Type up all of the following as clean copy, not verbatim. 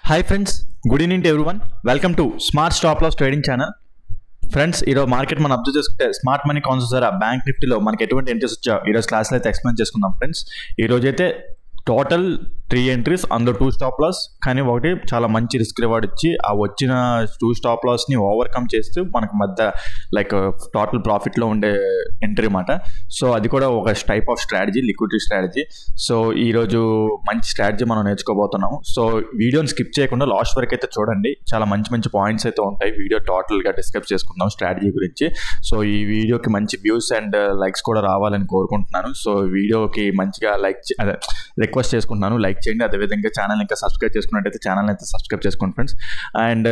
Hi friends, good evening to everyone. Welcome to Smart Stop Loss Trading Channel. Friends ఈరోజు market మనం observe చేసుకుంటే smart money concept ద్వారా bank నిఫ్టీలో మనకి ఎటువంటి ఎంట్రీస్ వచ్చాయో ఈరోజు క్లాస్లో అయితే ఎక్స్ప్లెయిన్ చేసుకుందాం ఫ్రెండ్స్. ఈరోజు అయితే టోటల్ 3 ఎంట్రీస్ అందులో 2 స్టాప్ లాస్, కానీ ఒకటి చాలా మంచి రిస్క్ రివార్డ్ ఇచ్చి ఆ వచ్చిన 2 స్టాప్ లాస్ని ఓవర్కమ్ చేస్తూ మనకు మధ్య లైక్ టోటల్ ప్రాఫిట్లో ఉండే ఎంట్రీ అన్నమాట. సో అది కూడా ఒక type of strategy, liquidity strategy. So ఈరోజు మంచి స్ట్రాటజీ మనం నేర్చుకోబోతున్నాము. సో వీడియోని స్కిప్ చేయకుండా లాస్ట్ వరకు అయితే చూడండి, చాలా మంచి మంచి పాయింట్స్ అయితే ఉంటాయి. వీడియో టోటల్గా డిస్కస్ చేసుకుందాం స్ట్రాటజీ గురించి. సో ఈ వీడియోకి మంచి వ్యూస్ అండ్ లైక్స్ కూడా రావాలని కోరుకుంటున్నాను. సో వీడియోకి మంచిగా రిక్వెస్ట్ చేసుకుంటున్నాను, లైక్ చేయండి. అదేవిధంగా ఛానల్ ఇంకా సబ్స్క్రైబ్ చేసుకున్నట్టయితే ఛానల్ అయితే సబ్స్క్రైబ్ చేసుకోండి ఫ్రెండ్స్. అండ్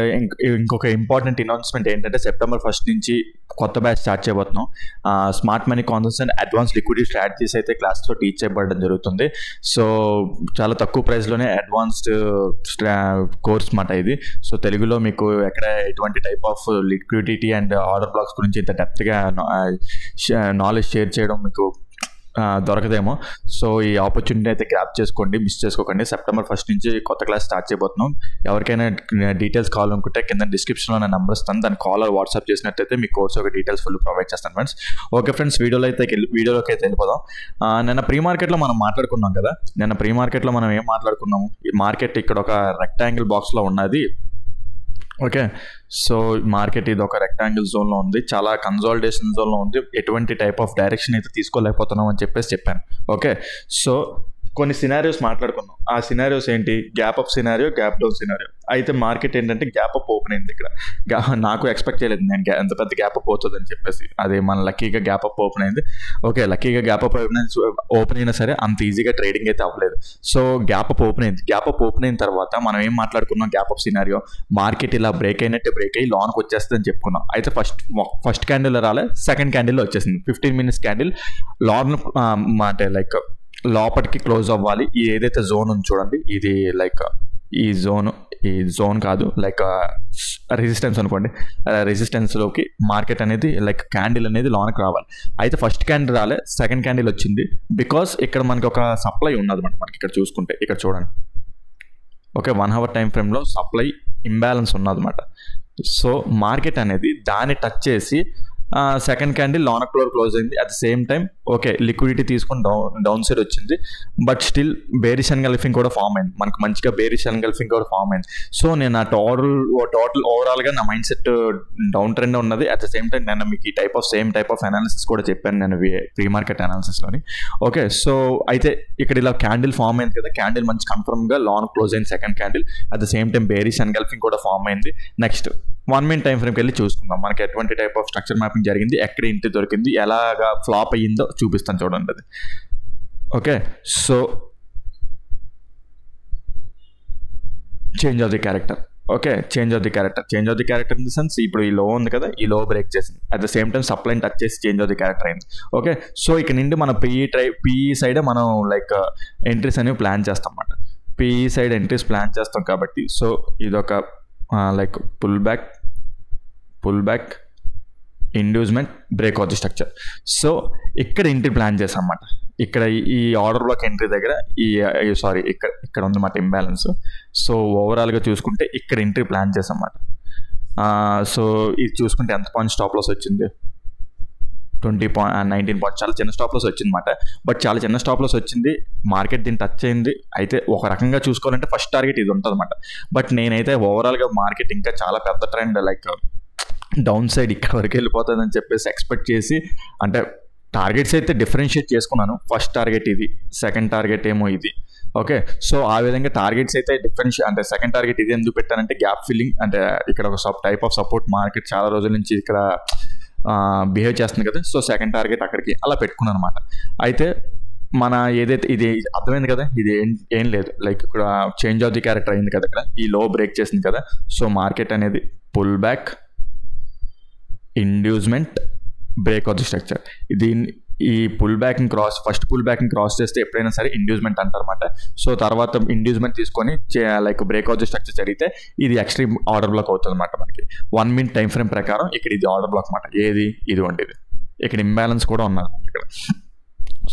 ఇంకొక ఇంపార్టెంట్ అనౌన్స్మెంట్ ఏంటంటే September 1 నుంచి కొత్త బ్యాచ్ స్టార్ట్ చేయబోతున్నాం. Smart money concepts and advance liquidity strategies అయితే క్లాస్లో టీచ్ చేయబడడం జరుగుతుంది. సో చాలా తక్కువ ప్రైస్లోనే అడ్వాన్స్డ్ కోర్స్ మాట ఇది. సో తెలుగులో మీకు ఎక్కడ ఎటువంటి type of liquidity and order blocks గురించి ఇంత డెప్త్గా నాలెడ్జ్ షేర్ చేయడం మీకు దొరకదేమో. సో ఈ ఆపర్చునిటీ అయితే గ్రాప్ చేసుకోండి, మిస్ చేసుకోకండి. September 1 నుంచి కొత్త క్లాస్ స్టార్ట్ చేయబోతున్నాం. ఎవరికైనా డీటెయిల్స్ కావాలనుకుంటే కింద డిస్క్రిప్షన్లో నా నెంబర్ ఇస్తాను, దాని కాల్ వాట్సాప్ చేసినట్టయితే మీ కోర్స్ ఒక డీటెయిల్స్ ఫుల్ ప్రొవైడ్ చేస్తాను ఫ్రెండ్స్. ఓకే ఫ్రెండ్స్, వీడియోలోకి అయితే వెళ్ళిపోదాం. నిన్న ప్రీ మార్కెట్లో మనం మాట్లాడుకున్నాం కదా. నిన్న ప్రీ మార్కెట్లో మనం ఏం మాట్లాడుకున్నాము, ఈ మార్కెట్ ఇక్కడ ఒక రెక్టాంగిల్ బాక్స్లో ఉన్నది. ఓకే, సో మార్కెట్ ఇది ఒక రెక్టాంగిల్ జోన్లో ఉంది, చాలా కన్సాలిడేషన్ జోన్లో ఉంది. ఎటువంటి టైప్ ఆఫ్ డైరెక్షన్ అయితే తీసుకోలేకపోతున్నాం అని చెప్పాను. ఓకే, సో కొన్ని సినారియోస్ మాట్లాడుకున్నాం. ఆ సినారియోస్ ఏంటి? Gap up scenario, gap down scenario. అయితే మార్కెట్ ఏంటంటే గ్యాప్ అప్ ఓపెన్ అయింది ఇక్కడ. నాకు ఎక్స్పెక్ట్ చేయలేదు నేను ఎంత పెద్ద గ్యాప్ అప్ అవుతుందని చెప్పేసి. అది మన లక్కీగా గ్యాప్ అప్ ఓపెన్ అయింది. ఓకే, లక్కీగా గ్యాప్ అప్ ఓపెన్ అయినా సరే అంత ఈజీగా ట్రేడింగ్ అయితే అవ్వలేదు. సో గ్యాప్ అప్ ఓపెన్ అయింది. గ్యాప్ అప్ ఓపెన్ అయిన తర్వాత మనం ఏం మాట్లాడుకున్నాం? గ్యాప్ అప్ సినారియో, మార్కెట్ ఇలా బ్రేక్ అయినట్టే బ్రేక్ అయ్యి లోన్కి వచ్చేస్తుంది అని చెప్పుకున్నాం. అయితే ఫస్ట్ క్యాండిల్ రాలే, సెకండ్ క్యాండిల్లో వచ్చేసింది. 15 minutes క్యాండిల్ లోన్ అంటే లైక్ లోపలికి క్లోజ్ అవ్వాలి. ఈ ఏదైతే జోన్ ఉంది చూడండి, ఇది లైక్ ఈ జోన్ కాదు, లైక్ రెసిస్టెన్స్ అనుకోండి. రెసిస్టెన్స్లోకి మార్కెట్ అనేది లైక్ క్యాండిల్ అనేది లోనికి రావాలి. అయితే ఫస్ట్ క్యాండిల్ రాలే, సెకండ్ క్యాండిల్ వచ్చింది. బికాస్ ఇక్కడ మనకి ఒక సప్లై ఉన్నది మనకి ఇక్కడ చూసుకుంటే, ఇక్కడ చూడండి. ఓకే, 1 hour టైం ఫ్రేమ్లో సప్లై ఇంబ్యాలెన్స్ ఉన్నదన్నమాట. సో మార్కెట్ అనేది దాన్ని టచ్ చేసి సెకండ్ క్యాండిల్ లోన క్లోజ్ అయింది. At the same time okay liquidity తీసుకొని డౌన్ సైడ్ వచ్చింది. బట్ స్టిల్ బేరిష్ ఎన్గల్ఫింగ్ కూడా ఫామ్ అయింది, మనకు మంచిగా బేరిష్ ఎన్గల్ఫింగ్ కూడా ఫామ్ అయింది. సో నేను ఆ టోటల్ ఓవరాల్గా నా మైండ్ సెట్ డౌన్ ట్రెండ్ ఉన్నది. అట్ ద సేమ్ టైం నేను మీకు ఈ సేమ్ టైప్ ఆఫ్ అనాలిసిస్ కూడా చెప్పాను నేను ప్రీ మార్కెట్ అనాలిసిస్లోని. ఓకే, సో అయితే ఇక్కడ ఇలా క్యాండిల్ ఫామ్ అయింది కదా, క్యాండిల్ మంచి కన్ఫర్మ్గా లోన్ క్లోజ్ అయింది second candle. At the same time bearish engulfing కూడా ఫామ్ అయింది. నెక్స్ట్ 1 minute టైం ఫ్రేమ్కి వెళ్ళి చూసుకుందాం మనకి ఎటువంటి టైప్ ఆఫ్ స్ట్రక్చర్ మ్యాపింగ్ జరిగింది, ఎక్కడ ఇంటి దొరికింది, ఎలాగా ఫ్లాప్ అయ్యిందో చూపిస్తాను చూడండి అది. Okay, so change of the character. Okay, change of the character in the sense ఇప్పుడు ఈ లో ఉంది కదా, ఈ లో బ్రేక్ చేసింది. అట్ ద సేమ్ టైం సప్లైని టచ్ చేసి చేంజ్ ఆఫ్ ది క్యారెక్టర్ అయింది. ఓకే, సో ఇక నుండి మన పిఈ సైడ్ మనం లైక్ ఎంట్రీస్ అనేవి ప్లాన్ చేస్తాం అన్నమాట. పిఈ సైడ్ ఎంట్రీస్ ప్లాన్ చేస్తాం కాబట్టి సో ఇదొక like pull back inducement break out the structure. So ఇక్కడ ఎంట్రీ ప్లాన్ చేసాం అన్నమాట. ఇక్కడ ఈ ఆర్డర్ బ్లాక్ ఎంట్రీ దగ్గర ఇక్కడ ఉందన్నమాట ఇంబ్యాలెన్స్. సో ఓవరాల్గా చూసుకుంటే ఇక్కడ ఎంట్రీ ప్లాన్ చేసాం అన్నమాట. సో ఇది చూసుకుంటే ఎంత పాయింట్ స్టాప్ లాస్ వచ్చింది? 19 points. చాలా చిన్న స్టాప్ లాస్ వచ్చింది అనమాట. బట్ చాలా చిన్న స్టాప్ లాస్ వచ్చింది, మార్కెట్ దీన్ని టచ్ అయింది. అయితే ఒక రకంగా చూసుకోవాలంటే ఫస్ట్ టార్గెట్ ఇది ఉంటుంది అనమాట. బట్ నేనైతే ఓవరాల్గా మార్కెట్ ఇంకా చాలా పెద్ద ట్రెండ్ లైక్ డౌన్ సైడ్ ఇక్కడ వరకు వెళ్ళిపోతుందని చెప్పేసి ఎక్స్పెక్ట్ చేసి, అంటే టార్గెట్స్ అయితే డిఫరెన్షియేట్ చేసుకున్నాను. ఫస్ట్ టార్గెట్ ఇది, సెకండ్ టార్గెట్ ఏమో ఇది. ఓకే, సో ఆ విధంగా టార్గెట్స్ అయితే అంటే సెకండ్ టార్గెట్ ఇది ఎందుకు పెట్టానంటే గ్యాప్ ఫిల్లింగ్, అంటే ఇక్కడ ఒక టైప్ ఆఫ్ సపోర్ట్ మార్కెట్ చాలా రోజుల నుంచి ఇక్కడ బిహేవ్ చేస్తుంది కదా. సో సెకండ్ టార్గెట్ అక్కడికి అలా పెట్టుకున్నాను అనమాట. అయితే మన ఏదైతే ఇది అర్థమైంది కదా, ఇది ఏం లేదు లైక్ ఇక్కడ చేంజ్ ఆఫ్ ది క్యారెక్టర్ అయింది కదా, ఇక్కడ ఈ లో బ్రేక్ చేసింది కదా. సో మార్కెట్ అనేది pull back inducement break of the structure. ఈ ఫస్ట్ పుల్ బ్యాక్ని క్రాస్ చేస్తే ఎప్పుడైనా సరే ఇండ్యూస్మెంట్ అంటారన్నమాట. సో తర్వాత ఇండ్యూస్మెంట్ తీసుకొని like break out the structure జరిగితే ఇది ఎక్స్ట్రీమ్ ఆర్డర్ బ్లాక్ అవుతుంది అనమాట. మనకి 1 minute టైం ఫ్రేమ్ ప్రకారం ఇక్కడ ఇది ఆర్డర్ బ్లాక్ అనమాట. ఇది ఇక్కడ ఇంబ్యాలెన్స్ కూడా ఉన్నది ఇక్కడ.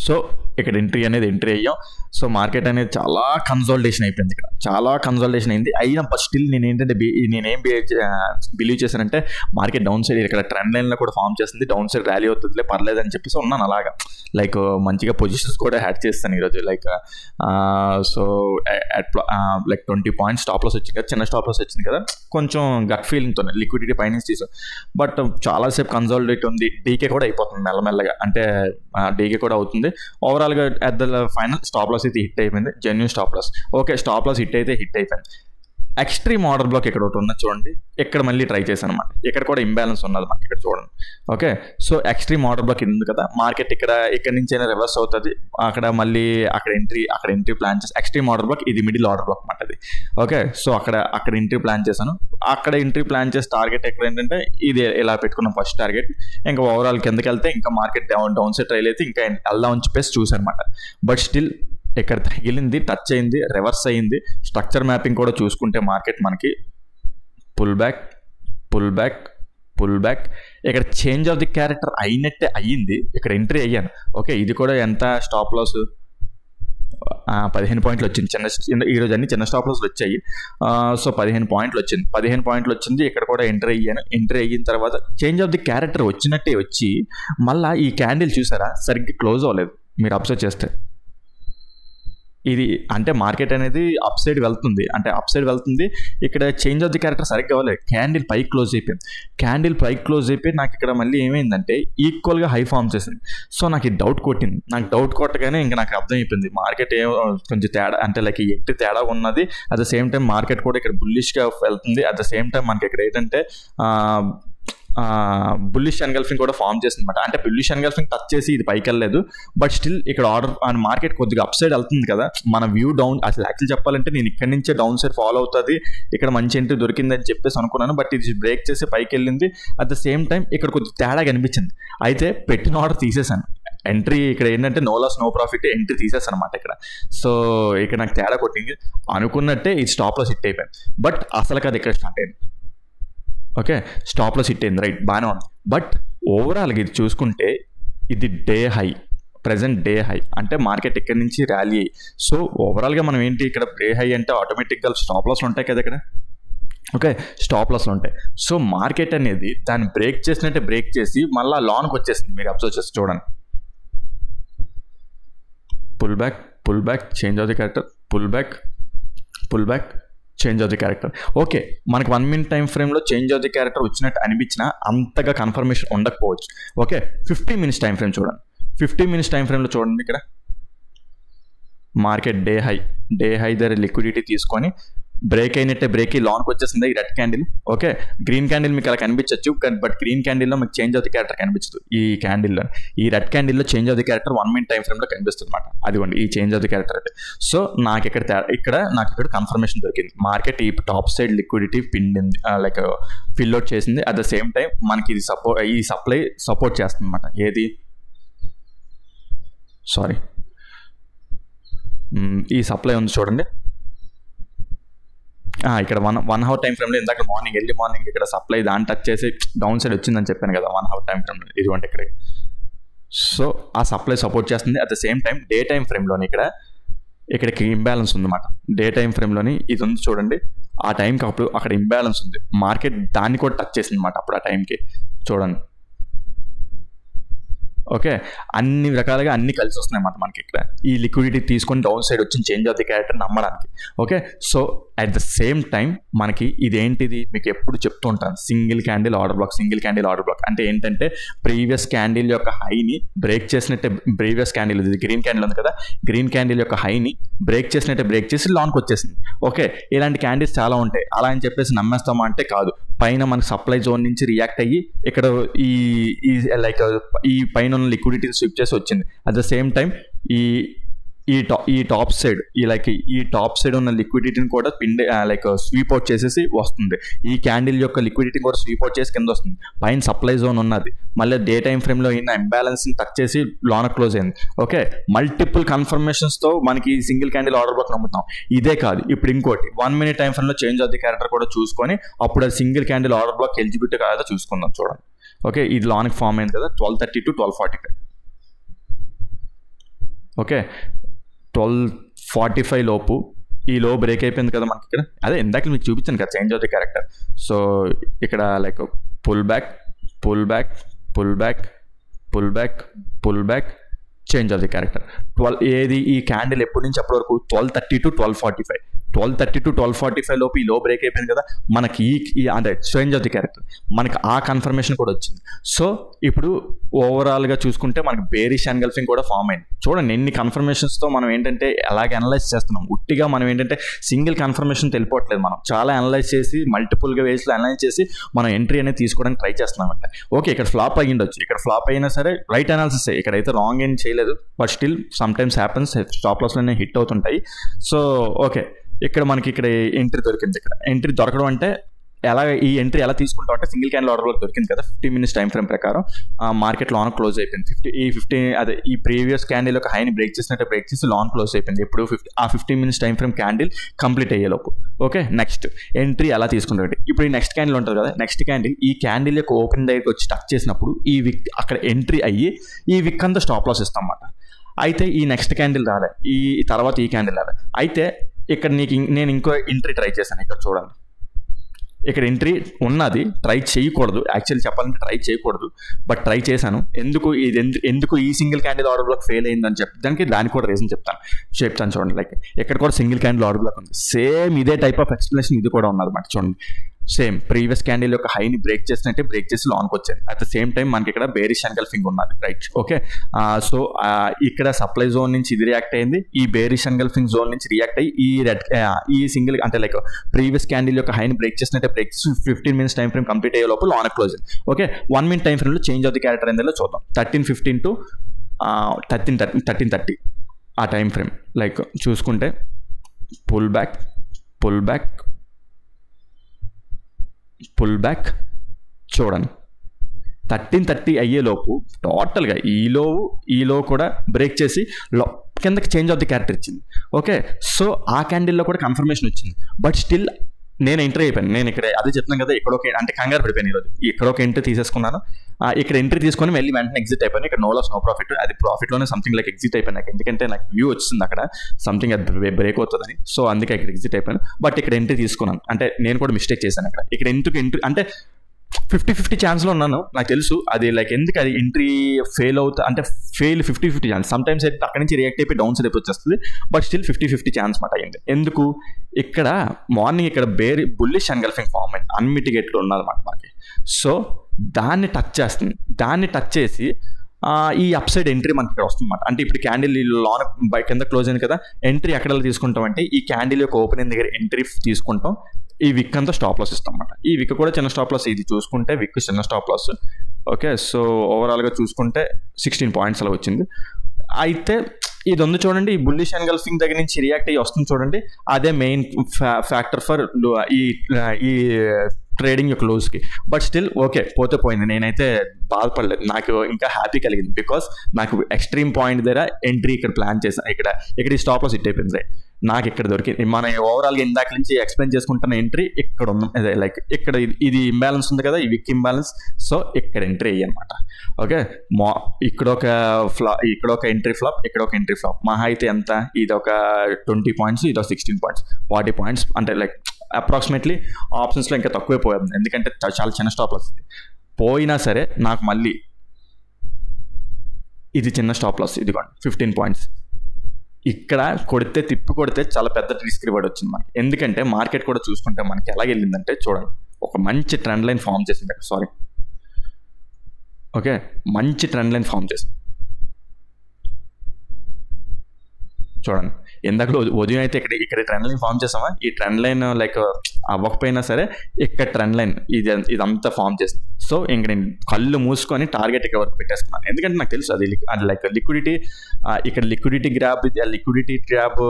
సో ఇక్కడ ఎంట్రీ అయ్యాం. సో మార్కెట్ అనేది చాలా కన్సాలిడేషన్ అయిపోయింది, ఇక్కడ చాలా కన్సాలిడేషన్ అయింది. అయినా బట్ స్టిల్ నేనేం బిలీవ్ చేశానంటే మార్కెట్ డౌన్ సైడ్ ఇక్కడ ట్రెండ్ లైన్లో కూడా ఫామ్ చేస్తుంది, డౌన్ సైడ్ ర్యాలీ అవుతుందిలే పర్లేదు అని చెప్పేసి ఉన్నాను. అలాగా లైక్ మంచిగా పొజిషన్స్ కూడా హ్యాడ్ చేస్తాను ఈరోజు. Like so like 20 points stop loss వచ్చింది కదా, చిన్న స్టాప్ లాస్ వచ్చింది కదా, కొంచెం గట్ ఫీలింగ్తో లిక్విడిటీ పైన తీసాం. బట్ చాలాసేపు కన్సాలిడేట్ ఉంది, డీకే కూడా అయిపోతుంది మెల్లమెల్లగా, అంటే డీకే కూడా అవుతుంది. ఓవరాల్గా at the final stop loss అయితే హిట్ అయిపోయింది, genuine stop loss. Okay, stop loss hit అయిపోయింది. ఎక్స్ట్రీమ్ ఆర్డర్ బ్లాక్ ఇక్కడ ఒకటి ఉన్నది చూడండి, ఇక్కడ మళ్ళీ ట్రై చేశాను అనమాట. ఇక్కడ కూడా ఇంబ్యాలెన్స్ ఉన్నది మనకి ఇక్కడ చూడండి. Okay, so extreme order black ఉంది కదా, మార్కెట్ ఇక్కడ నుంచి అయినా రివర్స్ అవుతుంది, అక్కడ మళ్ళీ అక్కడ ఎంట్రీ ప్లాన్ చేసి ఎక్స్ట్రీమ్ ఆర్డర్ బ్లాక్, ఇది మిడిల్ ఆర్డర్ బ్లాక్ అనమాట అది. ఓకే, సో అక్కడ ఎంట్రీ ప్లాన్ చేశాను. అక్కడ ఎంట్రీ ప్లాన్ చేసి టార్గెట్ ఎక్కడ ఏంటంటే ఇది ఇలా పెట్టుకున్నాం ఫస్ట్ టార్గెట్. ఇంకా ఓవరాల్ కిందకి వెళ్తే ఇంకా మార్కెట్ డౌన్ సైడ్ ట్రైల్ అయితే ఇంకా వెళ్దాం అని చెప్పేసి చూసాను అనమాట. బట్ స్టిల్ ఇక్కడ తగిలింది, టచ్ అయింది, రివర్స్ అయింది. స్ట్రక్చర్ మ్యాపింగ్ కూడా చూసుకుంటే మార్కెట్ మనకి పుల్ బ్యాక్ ఇక్కడ చేంజ్ ఆఫ్ ది క్యారెక్టర్ అయినట్టే అయ్యింది. ఇక్కడ ఎంట్రీ అయ్యాను. ఓకే, ఇది కూడా ఎంత స్టాప్ లాస్ 15 పాయింట్లు వచ్చింది. ఈరోజు అన్ని చిన్న స్టాప్ లాస్లు వచ్చాయి. సో 15 పాయింట్లు వచ్చింది. ఇక్కడ కూడా ఎంట్రీ అయిన తర్వాత చేంజ్ ఆఫ్ ది క్యారెక్టర్ వచ్చినట్టే వచ్చి మళ్ళీ ఈ క్యాండిల్ చూసారా సరిగ్గా క్లోజ్ అవ్వలేదు. మీరు అబ్జర్వ్ చేస్తే ఇది అంటే మార్కెట్ అనేది అప్ సైడ్ వెళ్తుంది, ఇక్కడ చేంజ్ ఆఫ్ ది క్యారెక్టర్ సరిగ్గా అవ్వలేదు. క్యాండిల్ పైకి క్లోజ్ అయిపోయి నాకు ఇక్కడ మళ్ళీ ఏమైందంటే ఈక్వల్గా హై ఫామ్ చేసింది. సో నాకు ఈ డౌట్ కొట్టగానే ఇంకా నాకు అర్థమైపోయింది మార్కెట్ కొంచెం తేడా, అంటే లైక్ ఎంట్రీ తేడా ఉన్నది. At the same time market కూడా ఇక్కడ బుల్లిష్గా వెళ్తుంది. అట్ ద సేమ్ టైం మనకి ఇక్కడ ఏంటంటే బుల్లిష్ ఎన్గల్ఫింగ్ కూడా ఫామ్ చేసింది అనమాట. అంటే బుల్లిష్ ఎన్గల్ఫింగ్ టచ్ చేసి ఇది పైకి వెళ్ళలేదు, బట్ స్టిల్ ఇక్కడ ఆర్డర్ మార్కెట్ కొద్దిగా అప్ సైడ్ వెళ్తుంది కదా, మన వ్యూ డౌన్. అసలు యాక్చువల్ చెప్పాలంటే నేను ఇక్కడ నుంచే డౌన్ సైడ్ ఫాలో అవుతుంది, ఇక్కడ మంచి ఎంట్రీ దొరికిందని చెప్పేసి అనుకున్నాను. బట్ ఇది బ్రేక్ చేసి పైకి వెళ్ళింది. అట్ ద సేమ్ టైం ఇక్కడ కొద్దిగా తేడా కనిపించింది. అయితే పెట్టిన ఆర్డర్ తీసేసాను. ఎంట్రీ ఇక్కడ ఏంటంటే no loss no profit, entry తీసేసాను అనమాట ఇక్కడ. సో ఇక్కడ నాకు తేడా కొట్టింది. అనుకున్నట్టే ఇది స్టాప్ లాస్ హిట్ అయిపోయింది, బట్ అసలు కాదు ఇక్కడ స్టార్ట్ అయింది. ఓకే, స్టాప్ లాస్ హిట్ అయింది, రైట్, బాగానే ఉంది. బట్ ఓవరాల్గా ఇది చూసుకుంటే ఇది ప్రెజెంట్ డే హై, అంటే మార్కెట్ ఇక్కడ నుంచి ర్యాలీ అయ్యి. సో ఓవరాల్గా మనం ఏంటి ఇక్కడ డే హై అంటే ఆటోమేటిక్గా స్టాప్ లాస్లు ఉంటాయి కదా ఇక్కడ. ఓకే, స్టాప్ లాస్లు ఉంటాయి. సో మార్కెట్ అనేది దాన్ని బ్రేక్ చేసినట్టే బ్రేక్ చేసి మళ్ళీ లాన్కి వచ్చేసింది. మీరు అబ్జర్వ్ చేసి చూడండి, pull back change of the character, pull back change of the character. Okay, మనకి 1 minute టైం ఫ్రేమ్లో చేంజ్ ఆఫ్ ది క్యారెక్టర్ వచ్చినట్టు అనిపించినా అంతగా కన్ఫర్మేషన్ ఉండకపోవచ్చు. ఓకే, 15 minutes టైం ఫ్రేమ్ చూడండి. 15 minutes టైం ఫ్రేమ్లో చూడండి, ఇక్కడ మార్కెట్ డే హై దగ్గర లిక్విడిటీ తీసుకొని బ్రేక్ అయినట్టే బ్రేక్ లాన్కి వచ్చేసింది ఈ red candle. Okay, green candle మీకు అలా కనిపించచ్చు, బట్ గ్రీన్ క్యాండిల్లో మీకు చేంజ్ ఆఫ్ ది క్యారెక్టర్ కనిపించదు. ఈ క్యాండిల్లో, ఈ రెడ్ క్యాండిల్లో change of the character 1 minute time ఫ్రేమ్లో కనిపిస్తుంది అనమాట. అదిగోండి ఈ చేంజ్ ఆఫ్ ది క్యారెక్టర్ అయితే. సో నాకు ఇక్కడ కన్ఫర్మేషన్ దొరికింది. మార్కెట్ ఈ టాప్ సైడ్ లిక్విడిటీ పిండింది, లైక్ ఫిల్ అవుట్ చేసింది. అట్ ద సేమ్ టైం మనకి ఇది ఈ సప్లై సపోర్ట్ చేస్తుంది అనమాట. ఏది ఈ సప్లై ఉంది చూడండి. ఇక్కడ 1 hour టైం ఫ్రేమ్లో ఇందాక ఎర్లీ మార్నింగ్ ఇక్కడ సప్లై దాన్ని టచ్ చేసి డౌన్ సైడ్ వచ్చిందని చెప్పాను కదా 1 hour టైం ఫ్రేమ్లో, ఇదిగోండి ఇక్కడ. సో ఆ సప్లై సపోర్ట్ చేస్తుంది. At the same time day time ఫ్రేమ్లోని ఇక్కడికి ఇంబ్యాలెన్స్ ఉందన్నమాట. డే టైం ఫ్రేమ్లోని ఇది ఉంది చూడండి, ఆ టైంకి అప్పుడు అక్కడ ఇంబ్యాలెన్స్ ఉంది. మార్కెట్ దాన్ని కూడా టచ్ చేసింది అనమాట అప్పుడు ఆ టైంకి, చూడండి. ఓకే, అన్ని రకాలుగా అన్ని కలిసి వస్తున్నాయి అన్నమాట మనకి ఇక్కడ. ఈ లిక్విడిటీ తీసుకొని డౌన్ సైడ్ వచ్చిన చేంజ్ ఆఫ్ ది క్యారెక్టర్ నమ్మడానికి. Okay, so at the same time మనకి ఇదేంటిది మీకు ఎప్పుడు చెప్తూ ఉంటాను, సింగిల్ క్యాండిల్ ఆర్డర్ బ్లాక్ అంటే ఏంటంటే ప్రీవియస్ క్యాండిల్ యొక్క హైని బ్రేక్ చేసినట్టే, ప్రీవియస్ క్యాండిల్ ఇది గ్రీన్ క్యాండిల్ ఉంది కదా, గ్రీన్ క్యాండిల్ యొక్క హైని బ్రేక్ చేసినట్టే బ్రేక్ చేసి లాన్కి వచ్చేసింది. ఓకే, ఇలాంటి క్యాండిల్స్ చాలా ఉంటాయి. అలా అని చెప్పేసి నమ్మేస్తామా అంటే కాదు. పైన మనకి సప్లై జోన్ నుంచి రియాక్ట్ అయ్యి ఇక్కడ లైక్ ఈ పైన లిక్విడిటీని స్విప్ చేసి వచ్చింది. అట్ ద సేమ్ టైం ఈ టాప్ సైడ్ ఈ టాప్ సైడ్ ఉన్న లిక్విడిటీని కూడా లైక్ స్వీప్ అవుట్ చేసేసి వస్తుంది. ఈ క్యాండిల్ యొక్క లిక్విడిటీని కూడా స్వీప్ అవుట్ చేసి కింద వస్తుంది. పైన సప్లై జోన్ ఉన్నది, మళ్ళీ డే టైం ఫ్రేమ్లో అయిన ఇంబ్యాలెన్స్ని టచ్ చేసి లోన క్లోజ్ అయింది. ఓకే, మల్టిపుల్ కన్ఫర్మేషన్స్తో మనకి సింగిల్ క్యాండిల్ ఆర్డర్ బ్లాక్ నమ్ముతాం. ఇదే కాదు, ఇప్పుడు ఇంకోటి 1 minute టైం ఫ్రేమ్లో చేంజ్ ఆఫ్ ది క్యారెక్టర్ కూడా చూసుకొని అప్పుడు అది single candle order black eligibility కాదా చూసుకుందాం. చూడండి, ఓకే, ఇది లాన్కి ఫామ్ అయింది కదా 12:30 to 12:45. ఓకే 12:45 లోపు ఈ లో బ్రేక్ అయిపోయింది కదా మనకి ఇక్కడ. అదే ఇందాక మీకు చూపించాను కదా change of the character. So ఇక్కడ like pull back pull back pull back pull back pull back change of the character. ఏది ఈ క్యాండిల్ ఎప్పటి నుంచి అప్పటి వరకు 12:30 to 12:45, 12:30 to 12:45 లోపు ఈ లో బ్రేక్ అయిపోయింది కదా మనకి ఈ అంటే చేంజ్ ఆఫ్ ది క్యారెక్టర్ మనకి ఆ కన్ఫర్మేషన్ కూడా వచ్చింది. సో ఇప్పుడు ఓవరాల్గా చూసుకుంటే మనకి బేరిష్ ఎన్గల్ఫింగ్ కూడా ఫామ్ అయింది. చూడండి ఎన్ని కన్ఫర్మేషన్స్తో మనం ఏంటంటే ఎలాగ అనలైజ్ చేస్తున్నాం. ఉట్టిగా మనం ఏంటంటే సింగిల్ కన్ఫర్మేషన్ తెలిపోవట్లేదు, మనం చాలా అనలైజ్ చేసి మల్టిపుల్గా వేస్లో అనలైజ్ చేసి మనం ఎంట్రీ అనేది తీసుకోవడానికి ట్రై చేస్తున్నాం అంటే. ఓకే ఇక్కడ ఫ్లాప్ అయ్యిండొచ్చు, ఇక్కడ ఫ్లాప్ అయినా సరే రైట్ అనాలిసిస్, ఇక్కడైతే రాంగ్ ఏం చేయలేదు, but still some times happens, stop లాస్లోనే హిట్ అవుతుంటాయి. సో ఓకే ఇక్కడ మనకి ఇక్కడ ఎంట్రీ దొరికింది. ఇక్కడ ఎంట్రీ దొరకడం అంటే ఎలా, ఈ ఎంట్రీ ఎలా తీసుకుంటాం అంటే సింగిల్ క్యాండిల్ ఆర్డర్లో దొరికింది కదా 15 minutes టైం ఫ్రేమ్ ప్రకారం మార్కెట్ లాన్ క్లోజ్ అయిపోయింది. 15 అదే ఈ ప్రీవియస్ క్యాండిల్ ఒక హైని బ్రేక్ చేసినట్టు బ్రేక్ చేసి లాన్ క్లోజ్ అయిపోయింది. ఇప్పుడు 15 minutes time frame candle complete అయ్యేలోపు. ఓకే నెక్స్ట్ ఎంట్రీ ఎలా తీసుకుంటాం. ఇప్పుడు ఈ నెక్స్ట్ క్యాండిల్ ఉంటుంది కదా, నెక్స్ట్ క్యాండిల్ ఈ క్యాండిల్ యొక్క ఓపెన్ దగ్గరికి వచ్చి టచ్ చేసినప్పుడు ఈ విక్ అక్కడ ఎంట్రీ అయ్యి ఈ విక్ అంతా స్టాప్ లాస్ ఇస్తాం అన్నమాట. అయితే ఈ నెక్స్ట్ క్యాండిల్ రాలే, ఈ తర్వాత ఈ క్యాండిల్ రాలే. అయితే ఇక్కడ నేను ఇంకో ఎంట్రీ ట్రై చేశాను. ఇక్కడ చూడండి ఇక్కడ ఎంట్రీ ఉన్నది, ట్రై చేయకూడదు, యాక్చువల్లీ చెప్పాలంటే ట్రై చేయకూడదు, బట్ ట్రై చేశాను. ఎందుకు ఈ single candle order black fail అయిందని చెప్పడానికి దానికి కూడా రీజన్ చెప్తాను చూడండి. లైక్ ఇక్కడ కూడా సింగిల్ క్యాండిల్ ఆర్డర్ బ్లాక్ ఉంది, సేమ్ ఇదే టైప్ ఆఫ్ ఎక్స్ప్లెనేషన్ ఇది కూడా ఉన్నది మాట. చూడండి సేమ్ ప్రీవియస్ క్యాండిల్ యొక్క హైని బ్రేక్ చేసినట్టే బ్రేక్ చేసి లాంగ్ వచ్చేది. అట్ ద సేమ్ టైం మనకి ఇక్కడ బేరిష్ ఎన్గల్ఫింగ్ ఉన్నది, రైట్. ఓకే సో ఇక్కడ సప్లై జోన్ నుంచి ఇది రియాక్ట్ అయింది, ఈ బేరిష్ ఎన్గల్ఫింగ్ జోన్ నుంచి రియాక్ట్ అయ్యి ఈ సింగిల్ అంటే లైక్ ప్రీవియస్ క్యాండిల్ యొక్క హైని బ్రేక్ చేసినట్టే బ్రేక్ చేసి 15 minutes టైం ఫ్రేమ్ కంప్లీట్ అయ్యే లోపు లాన్ క్లోజ్ అయింది. ఓకే 1 minute టైం ఫ్రేమ్లో చేంజ్ ఆఫ్ ది క్యారెక్టర్ ఏందో చూద్దాం. 13:15 to 13:30 ఆ టైం ఫ్రేమ్ లైక్ చూసుకుంటే pull back pull back pull back చూడండి 13:30 అయ్యేలోపు టోటల్గా ఈ లో కూడా బ్రేక్ చేసి కిందకి చేంజ్ ఆఫ్ ది క్యారెక్టర్ ఇచ్చింది. ఓకే సో ఆ క్యాండిల్లో కూడా కన్ఫర్మేషన్ వచ్చింది, బట్ స్టిల్ నేను ఎంట్రీ అయిపోయాను. నేను ఇక్కడ అదే చెప్తున్నాను కదా, ఇక్కడ ఒక అంటే కంగారు పడిపోయాను ఈరోజు. ఇక్కడ ఒక ఎంట్రీ తీసేసుకున్నాను, ఇక్కడ ఎంట్రీ తీసుకొని వెళ్ళి వెంటనే ఎగ్జిట్ అయిపోయాను. ఇక్కడ నో లాస్ నో ప్రాఫిట్, అది ప్రాఫిట్లోనే సంథింగ్ లైక్ ఎగ్జిట్ అయిపోయాను నాకు, ఎందుకంటే నాకు వ్యూ వచ్చింది అక్కడ సంథింగ్ అది బ్రేక్ అవుతుందని. సో అందుకే ఇక్కడ ఎగ్జిట్ అయిపోయాను, బట్ ఇక్కడ ఎంట్రీ తీసుకున్నాను. అంటే నేను కూడా మిస్టేక్ చేశాను ఇక్కడ ఎంట్రీ అంటే 50-50 ఛాన్స్లో ఉన్నాను, నాకు తెలుసు అది లైక్ ఎందుకు అది ఎంట్రీ ఫెయిల్ అవుతా అంటే ఫెయిల్ 50-50 ఛాన్స్. సమ్ టైమ్స్ అయితే అక్కడి నుంచి రియాక్ట్ అయిపోయి డౌన్ సైడ్ అయిపోయి వచ్చేస్తుంది, బట్ స్టిల్ 50-50 ఛాన్స్ మాట అయింది. ఎందుకు ఇక్కడ మార్నింగ్ ఇక్కడ బుల్లిష్ ఎన్గల్ఫింగ్ ఫామ్ అయింది, అన్మిటిగేటెడ్ ఉన్నదన్నమాట మనకి. సో దాన్ని టచ్ చేస్తుంది, దాన్ని టచ్ చేసి ఈ అప్ సైడ్ ఎంట్రీ మనకి ఇక్కడ వస్తుంది అనమాట. అంటే ఇప్పుడు క్యాండిల్ లాన్ బై కింద క్లోజ్ అయింది కదా, ఎంట్రీ ఎక్కడ తీసుకుంటాం అంటే ఈ క్యాండిల్ యొక్క ఓపెనింగ్ దగ్గర ఎంట్రీ తీసుకుంటాం, ఈ విక్ అంతా స్టాప్ లాస్ ఇస్తాం అనమాట. ఈ విక్ కూడా చిన్న స్టాప్ లాస్, ఇది చూసుకుంటే విక్ చిన్న స్టాప్ లాస్. ఓకే సో ఓవరాల్గా చూసుకుంటే 16 points అలా వచ్చింది. అయితే ఇది ఉంది చూడండి, ఈ బుల్లిష్ ఎన్గల్ఫింగ్ దగ్గర నుంచి రియాక్ట్ అయ్యి వస్తుంది చూడండి, అదే మెయిన్ ఫ్యాక్టర్ ఫర్ ఈ ట్రేడింగ్ యొక్క క్లోజ్కి. బట్ స్టిల్ ఓకే పోతే పోయింది, నేనైతే బాధపడలేదు, నాకు ఇంకా హ్యాపీ కలిగింది. బికాస్ నాకు ఎక్స్ట్రీమ్ పాయింట్ దగ్గర ఎంట్రీ ఇక్కడ ప్లాన్ చేశాను, ఇక్కడ ఈ స్టాప్ లాస్ హిట్ అయిపోయింది, నాకు ఇక్కడ దొరికింది. మన ఓవరాల్గా ఇందాక నుంచి ఎక్స్ప్లెయిన్ చేసుకుంటున్న ఎంట్రీ ఇక్కడ ఉంది, అదే లైక్ ఇక్కడ ఇది ఇంబ్యాలెన్స్ ఉంది కదా, ఈ విక్ ఇంబ్యాలెన్స్. సో ఇక్కడ ఎంట్రీ అయ్యి అనమాట. ఓకే ఇక్కడ ఒక ఎంట్రీ ఫ్లాప్, ఇక్కడ ఒక ఎంట్రీ ఫ్లాప్, మహా అయితే ఎంత, ఇది ఒక 20 points, ఇది ఒక 16 points, 40 points అంటే లైక్ అప్రాక్సిమేట్లీ ఆప్షన్స్లో ఇంకా తక్కువే పోయింది, ఎందుకంటే చాలా చిన్న స్టాప్ లాస్ ఇది. పోయినా సరే నాకు మళ్ళీ ఇది చిన్న స్టాప్ లాస్, ఇదిగోండి 15 points. ఇక్కడ తిప్పి కొడితే చాలా పెద్ద రిస్క్ రివార్డ్ వచ్చింది మనకి, ఎందుకంటే మార్కెట్ కూడా చూసుకుంటే మనకి ఎలా వెళ్ళిందంటే చూడండి, ఒక మంచి ట్రెండ్ లైన్ ఫామ్ చేసింది అక్కడ. ఓకే మంచి ట్రెండ్ లైన్ ఫామ్ చేసింది చూడండి. ఇందాక ఉదయం అయితే ఇక్కడ ట్రెండ్ లైన్ ఫామ్ చేసామా, ఈ ట్రెండ్ లైన్ లైక్ అవ్వకపోయినా సరే ఇక్కడ ట్రెండ్ లైన్ ఇదంతా ఫామ్ చేసింది. సో ఇంక నేను కళ్ళు మూసుకొని టార్గెట్ ఇక్కడ వరకు పెట్టేసుకున్నాను, ఎందుకంటే నాకు తెలుసు అది లైక్ లిక్విడిటీ, ఇక్కడ liquidity grab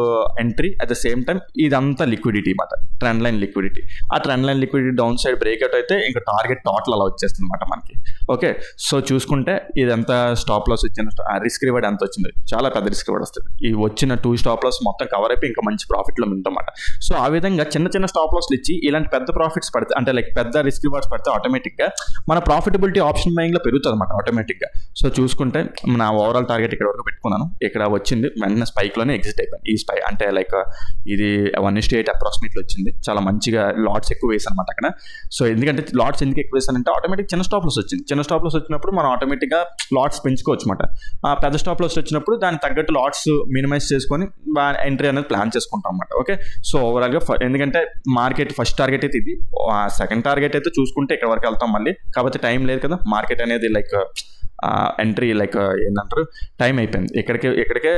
entry, at the same time ఇదంతా లిక్విడిటీ మాట. Trend line liquidity. ఆ trend line liquidity down side breakout అయితే ఇంకా టార్గెట్ టోటల్ అలా వచ్చేస్తుంది అనమాట మనకి. ఓకే, సో చూసుకుంటే ఇదంతా స్టాప్ లాస్ వచ్చిన రిస్క్ రివార్డ్ ఎంత వచ్చింది, చాలా పెద్ద రిస్క్ రివార్డ్ వస్తుంది. ఈ వచ్చిన 2 స్టాప్ లాస్ మొత్తం కవర్ అయిపోయి ఇంకా మంచి ప్రాఫిట్లో ఉందన్నమాట. సో ఆ విధంగా చిన్న చిన్న స్టాప్ లాస్లు ఇచ్చి ఇలాంటి పెద్ద ప్రాఫిట్స్ పడితే, అంటే లైక్ పెద్ద రిస్క్ రివార్డ్స్ పడితే ఆటోమేటిక్గా మన ప్రాఫిటబిలిటీ ఆప్షన్ బయింగ్లో పెరుగుతుంది అనమాట ఆటోమేటిక్గా. సో చూసుకుంటే నా ఓవరాల్ టార్గెట్ ఇక్కడ వరకు పెట్టుకున్నాను, ఇక్కడ వచ్చింది వెంటనే స్పైక్లోనే ఎగ్జిట్ అయిపోయింది. ఈ స్పై అంటే లైక్ ఇది 1:8 అప్రాక్సిమేట్లీ వచ్చింది, చాలా మంచిగా లాట్స్ ఎక్కువ వేసాను అనమాట అక్కడ. సో ఎందుకంటే లాట్స్ ఎందుకు ఎక్కువ వేసానంటే ఆటోమేటిక్ చిన్న స్టాప్ లాస్ వచ్చింది. చిన్న స్టాప్ లాస్ వచ్చినప్పుడు మనం ఆటోమేటిక్గా లాట్స్ పెంచుకోవచ్చు అనమాట. పెద్ద స్టాప్ లాస్ వచ్చినప్పుడు దానికి తగ్గట్టు లాట్స్ మినిమైజ్ చేసుకొని ఎంట్రీ అనేది ప్లాన్ చేసుకుంటాం అనమాట. ఓకే, సో ఓవరాల్గా ఎందుకంటే మార్కెట్ ఫస్ట్ టార్గెట్ అయితే ఇది, సెకండ్ టార్గెట్ అయితే చూసుకుంటే ఇక్కడ వరకు వెళ్తాం మళ్ళీ, కాకపోతే టైం లేదు కదా మార్కెట్ అనేది లైక్ ఎంట్రీ లైక్ ఏంటంటారు టైం అయిపోయింది, ఇక్కడికే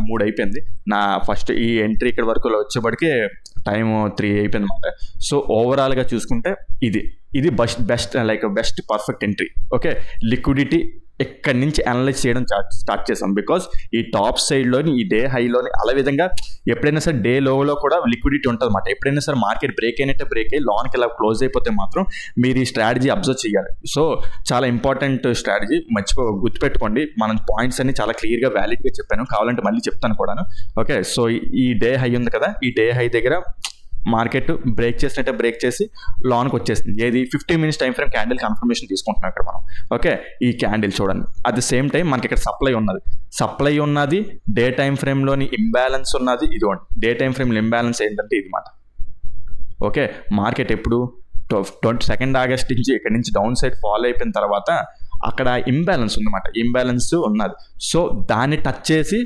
3 అయిపోయింది. నా ఫస్ట్ ఈ ఎంట్రీ ఇక్కడ వరకు వచ్చేప్పటికి టైం 3 అయిపోయింది అనమాట. సో ఓవరాల్గా చూసుకుంటే ఇది best perfect entry. Okay, liquidity ఎక్కడి నుంచి అనలైజ్ చేయడం స్టార్ట్ చేసాం, బికాస్ ఈ టాప్ సైడ్లోని ఈ డే హైలోని అలా విధంగా ఎప్పుడైనా సరే డే లోలో కూడా లిక్విడిటీ ఉంటుంది అన్నమాట. ఎప్పుడైనా సరే మార్కెట్ బ్రేక్ అయినట్టే బ్రేక్ అయ్యి లోన్కి ఇలా క్లోజ్ అయిపోతే మాత్రం మీరు ఈ స్ట్రాటజీ అబ్జర్వ్ చేయాలి. సో చాలా ఇంపార్టెంట్ స్ట్రాటజీ, గుర్తుపెట్టుకోండి. మనం పాయింట్స్ అన్ని చాలా క్లియర్గా వ్యాలిడ్గా చెప్పాను, కావాలంటే మళ్ళీ చెప్తాను కూడాను. ఓకే, సో ఈ డే హై ఉంది కదా, ఈ డే హై దగ్గర మార్కెట్ బ్రేక్ చేసినట్టే బ్రేక్ చేసి లోన్కి వచ్చేసింది. ఏది 15 minutes time frame candle confirmation తీసుకుంటున్నాం ఇక్కడ మనం. ఓకే, ఈ క్యాండిల్ చూడండి, అట్ ది సేమ్ టైం మనకి ఇక్కడ సప్లై ఉన్నది, డే టైం ఫ్రేమ్లోని ఇంబ్యాలెన్స్ ఉన్నది. ఇదిగోండి డే టైం ఫ్రేమ్ ఇంబ్యాలెన్స్ ఏంటంటే ఇది మాట. ఓకే, మార్కెట్ ఎప్పుడు 22 ఆగస్ట్ నుంచి ఇక్కడ నుంచి డౌన్ సైడ్ ఫాలో అయిపోయిన తర్వాత అక్కడ ఇంబ్యాలెన్స్ ఉందన్నమాట, ఇంబ్యాలెన్స్ ఉన్నది. సో దాన్ని టచ్ చేసి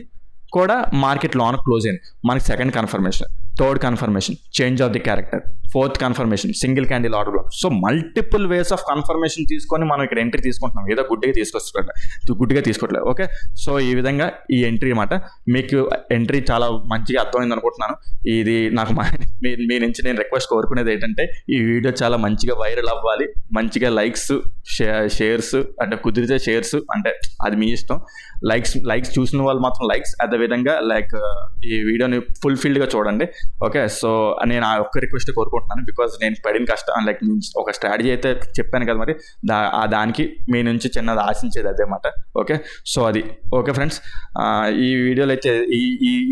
కూడా మార్కెట్ లోన్ క్లోజ్ అయింది. మనకి second confirmation, third confirmation change of the character, fourth confirmation single candle order black. So multiple ways of confirmation తీసుకొని మనం ఇక్కడ ఎంట్రీ తీసుకుంటున్నాం, ఏదో గుడ్డిగా తీసుకోవట్లేదు. ఓకే, సో ఈ విధంగా ఈ ఎంట్రీ అన్నమాట. మీకు ఎంట్రీ చాలా మంచిగా అర్థమైంది అనుకుంటున్నాను. ఇది నాకు మీ నుంచి నేను రిక్వెస్ట్ కోరుకునేది ఏంటంటే ఈ వీడియో చాలా మంచిగా వైరల్ అవ్వాలి, మంచిగా లైక్స్ షేర్స్ అంటే కుదిరితే షేర్స్, అంటే అది మీ ఇష్టం. లైక్స్ చూసిన వాళ్ళు మాత్రం లైక్స్, అదేవిధంగా లైక్ ఈ వీడియోని ఫుల్ఫిల్డ్గా చూడండి. ఓకే, సో నేను ఆ ఒక్క రిక్వెస్ట్ కోరుకుంటున్నాను, బికాజ్ నేను పడిన కష్టం లైక్ ఒక స్ట్రాటజీ అయితే చెప్పాను కదా, మరి దానికి మీ నుంచి చిన్నది ఆశించేది అదేమాట. ఓకే, సో అది ఓకే ఫ్రెండ్స్, ఈ వీడియోలో అయితే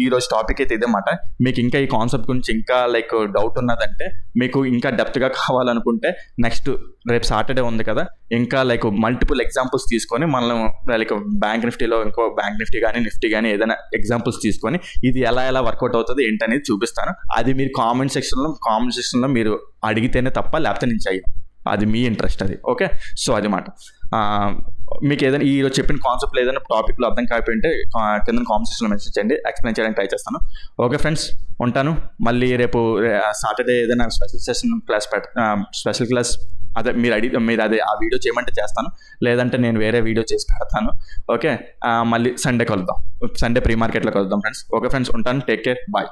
ఈ రోజు టాపిక్ అయితే ఇదేమాట. మీకు ఇంకా ఈ కాన్సెప్ట్ గురించి ఇంకా లైక్ డౌట్ ఉన్నదంటే, మీకు ఇంకా డెప్త్గా కావాలనుకుంటే నెక్స్ట్ రేపు సాటర్డే ఉంది కదా, ఇంకా లైక్ మల్టిపుల్ ఎగ్జాంపుల్స్ తీసుకొని మనం లైక్ బ్యాంక్ నిఫ్టీలో ఇంకో బ్యాంక్ నిఫ్టీ కానీ నిఫ్టీ కానీ ఏదైనా ఎగ్జాంపుల్స్ తీసుకొని ఇది ఎలా వర్కౌట్ అవుతుంది ఏంటనేది చూపిస్తాను. అది మీరు కామెంట్ సెక్షన్లో మీరు అడిగితేనే తప్ప, లేకపోతే నేను చెయ్యను, అది మీ ఇంట్రెస్ట్ అది. ఓకే, సో అది మాట. మీకు ఏదైనా ఈరోజు చెప్పిన కాన్సెప్ట్లో ఏదైనా టాపిక్లో అర్థం కాకపోయింటే కింద కామెంట్ సెక్షన్లో మెన్షన్ చేయండి, ఎక్స్ప్లెయిన్ చేయడానికి ట్రై చేస్తాను. ఓకే ఫ్రెండ్స్, ఉంటాను. మళ్ళీ రేపు సాటర్డే ఏదైనా స్పెషల్ క్లాస్ అదే మీరు అదే ఆ వీడియో చేయమంటే చేస్తాను, లేదంటే నేను వేరే వీడియో చేసి పెడతాను. ఓకే, మళ్ళీ సండే కలుద్దాం, సండే ప్రీ మార్కెట్లో కలుద్దాం ఫ్రెండ్స్. ఓకే ఫ్రెండ్స్, ఉంటాను. Take care, bye.